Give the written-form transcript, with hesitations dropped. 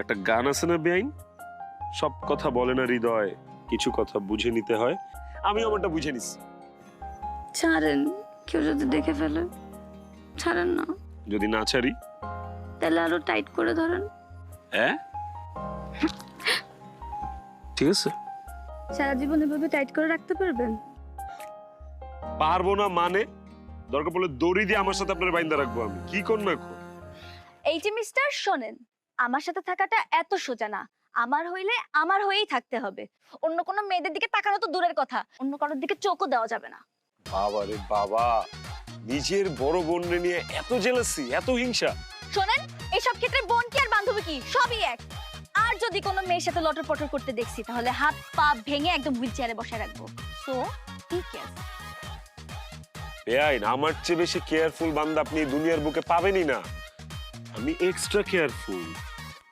একটা গান আছে না বেআইন, সব কথা বলে না হৃদয়, কিছু কথা বুঝে নিতে হয়। আমি আমারটা বুঝে নিছি। ছাড়েন, কেউ যদি দেখে ফেলে। ছাড়েন না। যদি না ছাড়ি? তাহলে আরো টাইট করে ধরেন। হ্যাঁ ঠিক আছে। সারা জীবন এভাবে টাইট করে রাখতে পারবেন? পারবো না মানে? দরকার পড়লে দড়ি দিয়ে আমার সাথে আপনার বাইন্দা রাখবো আমি। কি করুন না এখন? এই যে মিস্টার শোনেন, আমার সাথে থাকাটা এত সোজা না। আমার হইলে আমার হয়েই থাকতে হবে। অন্য কোনো মেয়েদের দিকে তাকানো তো দূরের কথা, অন্য কারোর দিকে চোখও দেওয়া যাবে না। বাবা রে বাবা, নিজের বড় বোনরে নিয়ে এত জেলাসি, এত হিংসা। শোনেন, এইসব ক্ষেত্রে বোন কি আর বান্ধবী কি সবই এক। আর যদি কোনো মেয়ের সাথে লটর পটর করতে দেখছি তাহলে হাত পা ভেঙে একদম হুইল চেয়ারে বসায় রাখবো। সো ঠিক আছে। বেআইন, আমার চেয়ে বেশি কেয়ারফুল বান্দা আপনি দুনিয়ার বুকে পাবেনই না। আমি এক্সট্রা কেয়ারফুল।